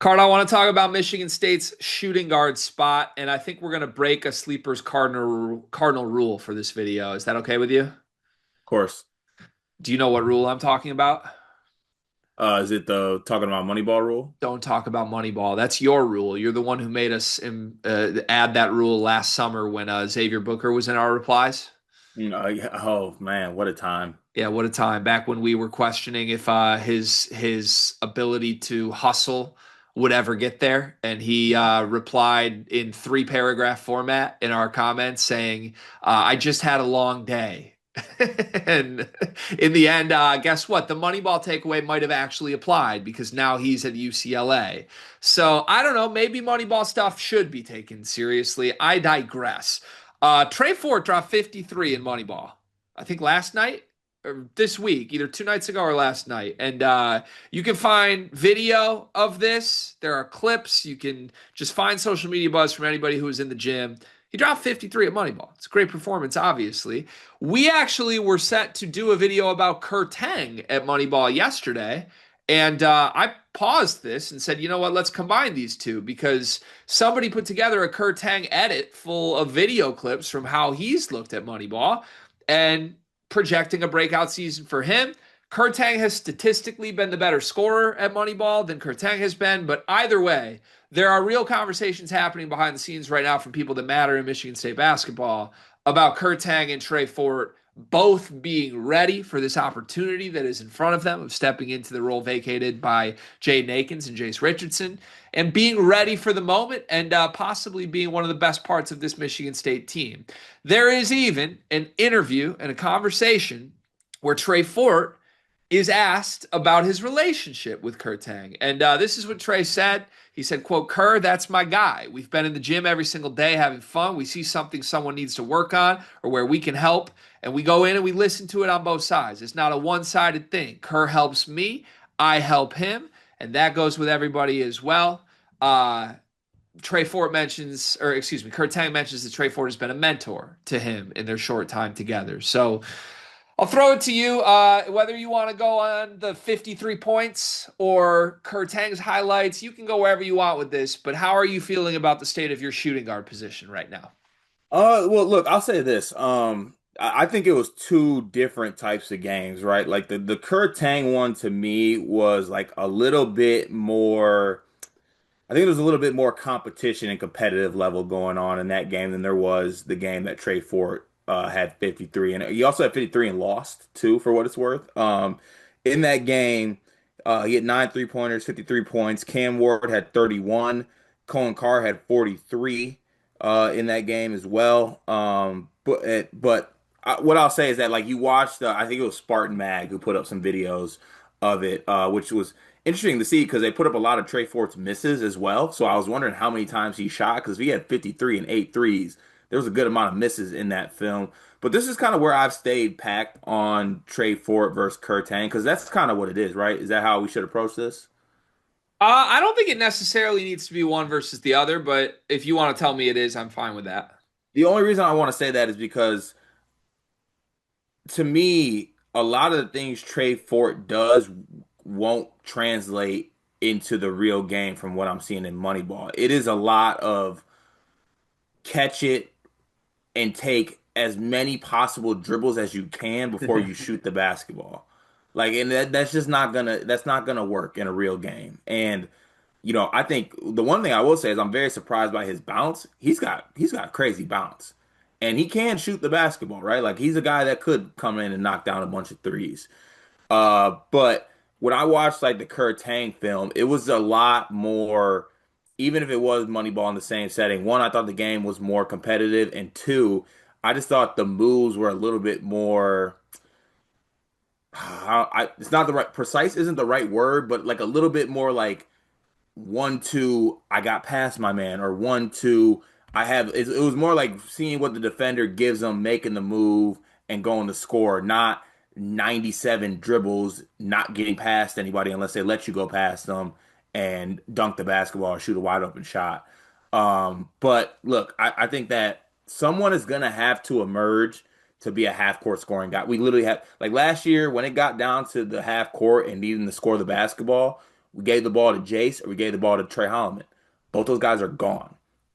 Card, I want to talk about Michigan State's shooting guard spot, and I think we're going to break a sleeper's cardinal rule for this video. Is that okay with you? Course. Do you know what rule I'm talking about? Is it the talking about Moneyball rule? Don't talk about Moneyball. That's your rule. You're the one who made us add that rule last summer when Xavier Booker was in our replies. Yeah, oh man, what a time. Yeah, what a time back when we were questioning if his ability to hustle would ever get there, and he replied in three paragraph format in our comments saying, "I just had a long day." And in the end, guess what? The Moneyball takeaway might have actually applied because now he's at UCLA. So I don't know. Maybe Moneyball stuff should be taken seriously. I digress. Trey Fort dropped 53 in Moneyball. I think last night or this week, either two nights ago or last night. And you can find video of this. There are clips. You can just find social media buzz from anybody who was in the gym. He dropped 53 at Moneyball. It's a great performance, obviously. We actually were set to do a video about Kur Teng at Moneyball yesterday. And I paused this and said, you know what, let's combine these two because somebody put together a Kur Teng edit full of video clips from how he's looked at Moneyball. And projecting a breakout season for him. Kur Teng has statistically been the better scorer at Moneyball than Kur Teng has been, but either way, there are real conversations happening behind the scenes right now from people that matter in Michigan State basketball about Kur Teng and Trey Fort both being ready for this opportunity that is in front of them of stepping into the role vacated by Jaden Akins and Jace Richardson and being ready for the moment and possibly being one of the best parts of this Michigan State team. There is even an interview and a conversation where Trey Fort is asked about his relationship with Kur Teng. And this is what Trey said. He said, quote, Kur, that's my guy. We've been in the gym every single day having fun. We see something someone needs to work on or where we can help. And we go in and we listen to it on both sides. It's not a one-sided thing. Kur helps me. I help him. And that goes with everybody as well. Trey Fort mentions, or excuse me, Kur Teng mentions that Trey Fort has been a mentor to him in their short time together. So I'll throw it to you. Whether you want to go on the 53 points or Kur Teng's highlights, you can go wherever you want with this. But how are you feeling about the state of your shooting guard position right now? Well, look, I'll say this. I think it was two different types of games, right? Like the Kur Teng one to me was like a little bit more. I think there was a little bit more competition and competitive level going on in that game than there was the game that Trey Fort had 53, and he also had 53 and lost too, for what it's worth. In that game, he had 9 3-pointers, 53 points. Cam Ward had 31. Colin Carr had 43 in that game as well. What I'll say is that like you watched, I think it was Spartan Mag who put up some videos of it, which was interesting to see because they put up a lot of Trey Fort's misses as well. So I was wondering how many times he shot because he had 53 and 8 threes. There was a good amount of misses in that film. But this is kind of where I've stayed packed on Trey Fort versus Kur Teng because that's kind of what it is, right? Is that how we should approach this? I don't think it necessarily needs to be one versus the other, but if you want to tell me it is, I'm fine with that. The only reason I want to say that is because to me, a lot of the things Trey Fort does won't translate into the real game from what I'm seeing in Moneyball. It is a lot of catch it and take as many possible dribbles as you can before you shoot the basketball. Like, and that's just not gonna work in a real game. And I think the one thing I will say is I'm very surprised by his bounce. He's got crazy bounce. And he can shoot the basketball, right? Like he's a guy that could come in and knock down a bunch of threes. But when I watched like the Kur Tang film, it was a lot more, even if it was Moneyball in the same setting. One, I thought the game was more competitive, and two, I just thought the moves were a little bit more. It's not the right precise isn't the right word, but like a little bit more like 1-2, I got past my man, or 1-2, it was more like seeing what the defender gives them, making the move and going to score, not 97 dribbles, not getting past anybody unless they let you go past them and dunk the basketball or shoot a wide open shot. But look, I think that someone is gonna have to emerge to be a half court scoring guy. We literally had like last year when it got down to the half court and needing to score the basketball, We gave the ball to Jace or we gave the ball to Trey Holloman. Both those guys are gone.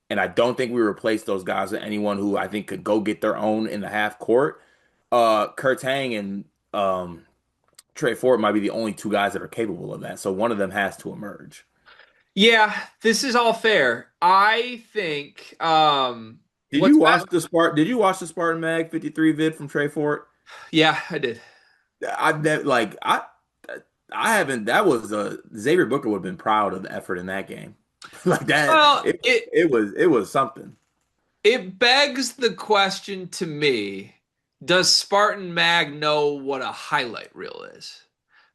And I don't think we replaced those guys with anyone who I think could go get their own in the half court. Kur Teng and Trey Fort might be the only two guys that are capable of that. So one of them has to emerge. Yeah, this is all fair. I think Did you watch the Spartan Mag 53 vid from Trey Fort? yeah, I did. I haven't. That was Xavier Booker would have been proud of the effort in that game. Like that, Well, it was something. it begs the question to me, does Spartan Mag know what a highlight reel is?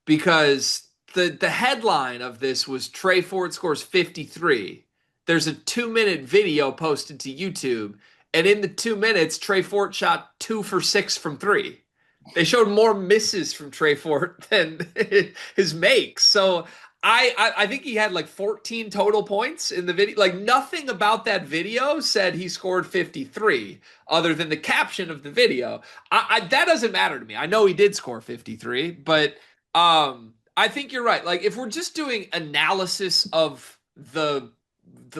Because the headline of this was Trey Fort scores 53. There's a 2-minute video posted to YouTube, and in the 2 minutes, Trey Fort shot 2 for 6 from three. They showed more misses from Trey Fort than his makes. So I think he had like 14 total points in the video. Like nothing about that video said he scored 53 other than the caption of the video. That doesn't matter to me. I know he did score 53, but I think you're right. Like if we're just doing analysis of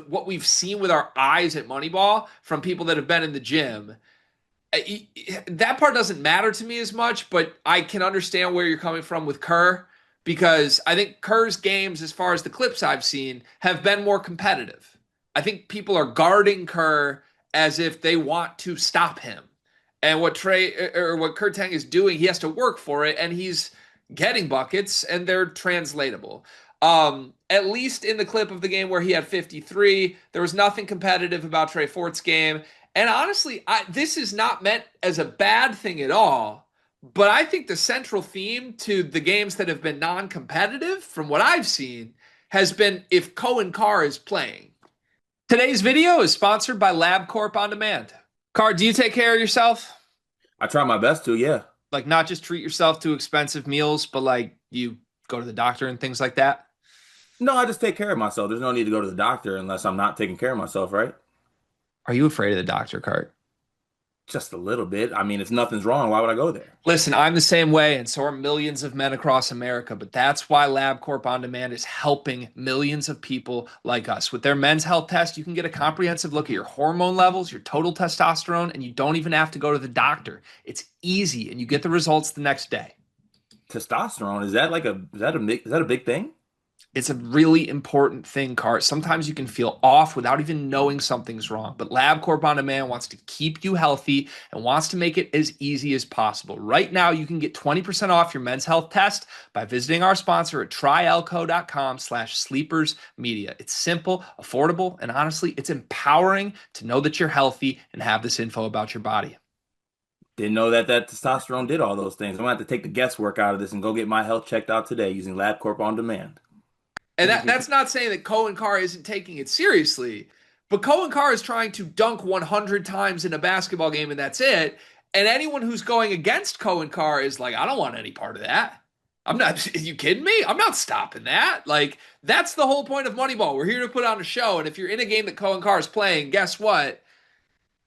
what we've seen with our eyes at Moneyball from people that have been in the gym, that part doesn't matter to me as much, but I can understand where you're coming from with Kur because I think Kur's games, as far as the clips I've seen, have been more competitive. I think people are guarding Kur as if they want to stop him. And what Kur Teng is doing, he has to work for it, and he's getting buckets, and they're translatable. At least in the clip of the game where he had 53, there was nothing competitive about Trey Fort's game. And honestly, this is not meant as a bad thing at all. But I think the central theme to the games that have been non-competitive, from what I've seen, has been if Cohen Carr is playing. Today's video is sponsored by Corp On Demand. Carr, do you take care of yourself? I try my best to, yeah. Like not just treat yourself to expensive meals, but like you go to the doctor and things like that? No, I just take care of myself. There's no need to go to the doctor unless I'm not taking care of myself, right? Are you afraid of the doctor, Cart? Just a little bit. I mean, if nothing's wrong, why would I go there? Listen, I'm the same way, and so are millions of men across America. But that's why LabCorp On Demand is helping millions of people like us. With their men's health test, you can get a comprehensive look at your hormone levels, your total testosterone, and you don't even have to go to the doctor. It's easy, and you get the results the next day. Testosterone, is that a big thing? It's a really important thing, Cart. Sometimes you can feel off without even knowing something's wrong. But LabCorp On Demand wants to keep you healthy and wants to make it as easy as possible. Right now, you can get 20% off your men's health test by visiting our sponsor at tryelco.com/sleepersmedia. It's simple, affordable, and honestly, it's empowering to know that you're healthy and have this info about your body. Didn't know that testosterone did all those things. I'm gonna have to take the guesswork out of this and go get my health checked out today using LabCorp On Demand. And that's not saying that Cohen Carr isn't taking it seriously, but Cohen Carr is trying to dunk 100 times in a basketball game and that's it. And anyone who's going against Cohen Carr is like, I don't want any part of that. I'm not, are you kidding me? I'm not stopping that. Like, that's the whole point of Moneyball. We're here to put on a show. And if you're in a game that Cohen Carr is playing, guess what?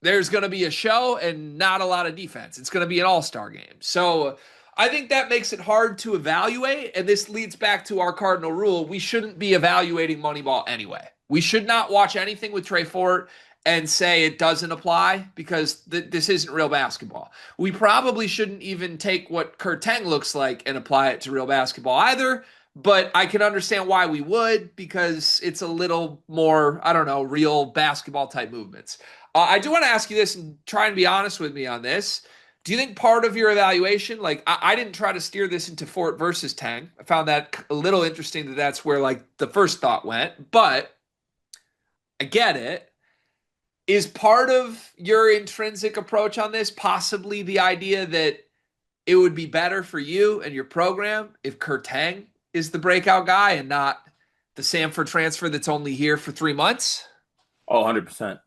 There's going to be a show and not a lot of defense. It's going to be an all-star game. So I think that makes it hard to evaluate, and this leads back to our cardinal rule. We shouldn't be evaluating Moneyball anyway. We should not watch anything with Trey Fort and say it doesn't apply because this isn't real basketball. We probably shouldn't even take what Kur Teng looks like and apply it to real basketball either, but I can understand why we would because it's a little more, I don't know, real basketball type movements. I do want to ask you this and try and be honest with me on this. Do you think part of your evaluation, like I didn't try to steer this into Fort versus Tang. I found that a little interesting that that's where like the first thought went, but I get it. Is part of your intrinsic approach on this possibly the idea that it would be better for you and your program if Kur Teng is the breakout guy and not the Samford transfer that's only here for 3 months? Oh, 100%.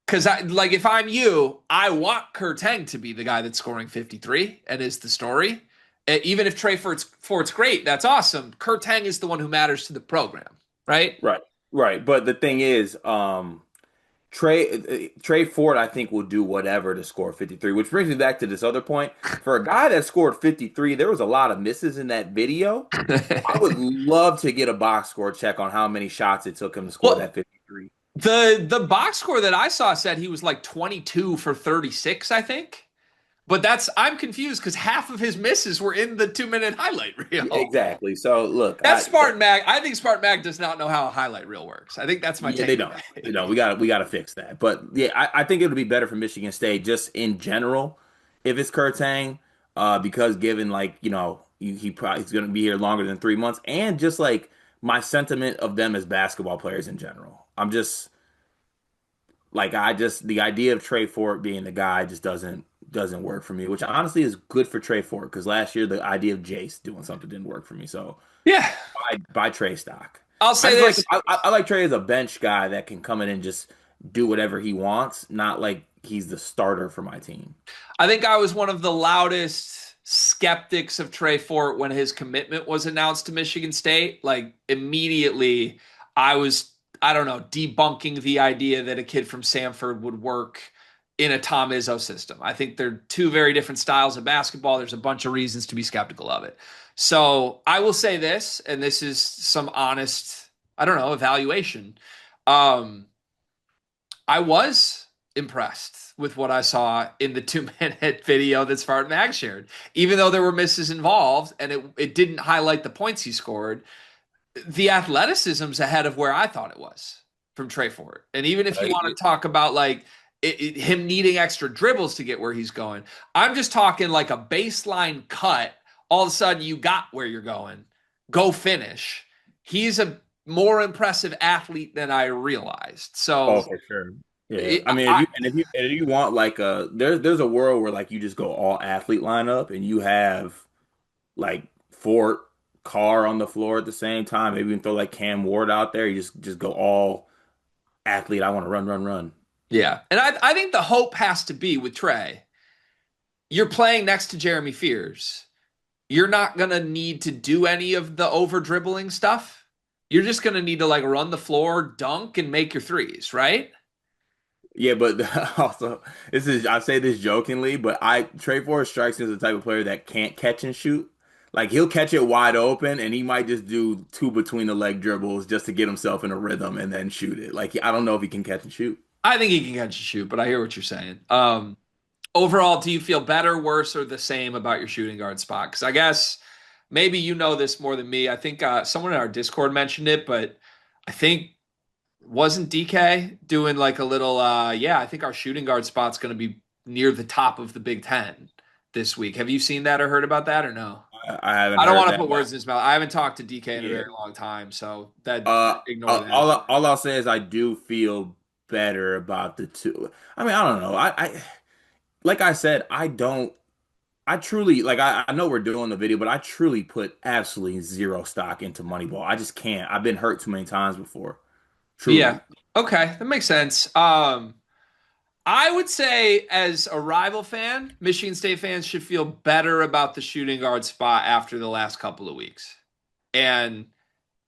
Because if I'm you, I want Kur Teng to be the guy that's scoring 53 and is the story. Even if Trey Fort's great, that's awesome. Kur Teng is the one who matters to the program, right? Right. Right. But the thing is, Trey Fort, I think, will do whatever to score 53, which brings me back to this other point. For a guy that scored 53, there was a lot of misses in that video. I would love to get a box score check on how many shots it took him to score Well, that 53. the box score that I saw said he was like 22 for 36, I think. But I'm confused because half of his misses were in the 2 minute highlight reel. Exactly. So look, That's Spartan Mag. I think Spartan Mag does not know how a highlight reel works. I think that's my yeah, they don't. They takeaway. don't. We got to fix that. But yeah, I think it would be better for Michigan State just in general if it's Kur Teng, because given like he probably he's going to be here longer than 3 months, and just like my sentiment of them as basketball players in general. I'm just like I just the idea of Trey Fort being the guy just doesn't work for me, which honestly is good for Trey Fort because last year the idea of Jace doing something didn't work for me. So Yeah, buy Trey stock. I'll I say just like this. I like Trey as a bench guy that can come in and just do whatever he wants, not like he's the starter for my team. I think I was one of the loudest skeptics of Trey Fort when his commitment was announced to Michigan State. Like immediately, I don't know, debunking the idea that a kid from Samford would work in a Tom Izzo system. I think they're two very different styles of basketball. There's a bunch of reasons to be skeptical of it. So I will say this, and this is some honest, I don't know, evaluation. Um, I was impressed with what I saw in the 2 minute video that Spartan Mag shared. Even though there were misses involved and it didn't highlight the points he scored, the athleticism's ahead of where I thought it was from Trey Fort. And even if you want to talk about like him needing extra dribbles to get where he's going, I'm just talking like a baseline cut. All of a sudden, you got where you're going. Go finish. He's a more impressive athlete than I realized. Oh, So for sure. Yeah. I mean, if you want like there's a world where like you just go all athlete lineup and you have like Fort, Carr on the floor at the same time. Maybe even throw like Cam Ward out there. You just go all athlete. I want to run, run, run. yeah, and I think the hope has to be with Trey. You're playing next to Jeremy Fears. You're not going to need to do any of the over dribbling stuff. You're just going to need to like run the floor, dunk, and make your threes, right? Yeah, but also I say this jokingly, but Trey Ford strikes me as the type of player that can't catch and shoot. Like he'll catch it wide open and he might just do two between the leg dribbles just to get himself in a rhythm and then shoot it. Like I don't know if he can catch and shoot. I think he can catch and shoot, but I hear what you're saying. Overall, do you feel better, worse, or the same about your shooting guard spot? Because I guess maybe you know this more than me. I think someone in our Discord mentioned it, but I think wasn't DK doing like a little yeah, I think our shooting guard spot's going to be near the top of the Big Ten this week. Have you seen that or heard about that or no? I haven't I don't heard want to that, put but words in his mouth. I haven't talked to DK in a yeah. very long time, so that Uh, ignore that. all I'll say is I do feel better about the two. I mean, I don't know. I like I said, I don't. I truly like. I know we're doing the video, but I truly put absolutely zero stock into Moneyball. I just can't. I've been hurt too many times before. Yeah. Truly. Okay, that makes sense. I would say, as a rival fan, Michigan State fans should feel better about the shooting guard spot after the last couple of weeks. And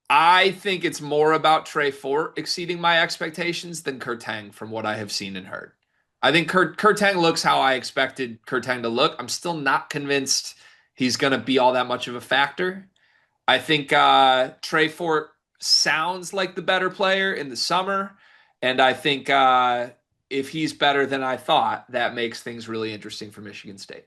I think it's more about Trey Fort exceeding my expectations than Kur Teng from what I have seen and heard. I think Kur Teng looks how I expected Kur Teng to look. I'm still not convinced he's going to be all that much of a factor. I think Trey Fort sounds like the better player in the summer. And I think if he's better than I thought, that makes things really interesting for Michigan State.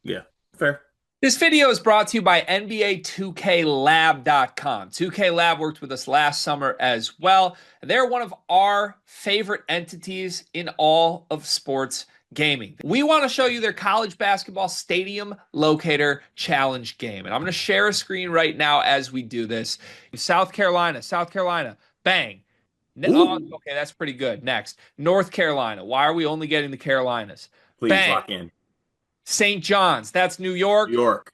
Yeah. Fair. This video is brought to you by NBA2KLab.com. 2K Lab worked with us last summer as well. And they're one of our favorite entities in all of sports gaming. We want to show you their college basketball stadium locator challenge game. And I'm going to share a screen right now as we do this. South Carolina, bang. Oh, Ooh, okay, that's pretty good. Next, North Carolina. Why are we only getting the Carolinas? please Bang. lock in. St. John's, that's New New York. York.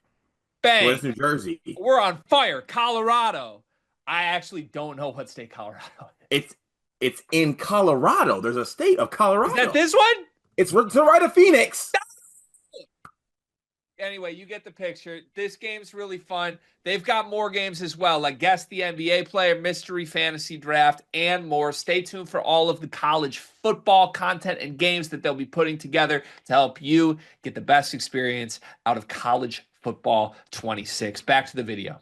Bang. Where's New Jersey? We're on fire. Colorado. I actually don't know what state Colorado is. It's in Colorado. There's a state of Is that Colorado. this one? It's to the right of Phoenix. Anyway, you get the picture. This game's really fun. They've got more games as well, like Guess the NBA Player, Mystery Fantasy Draft, and more. Stay tuned for all of the college football content and games that they'll be putting together to help you get the best experience out of college football 26. Back to the video.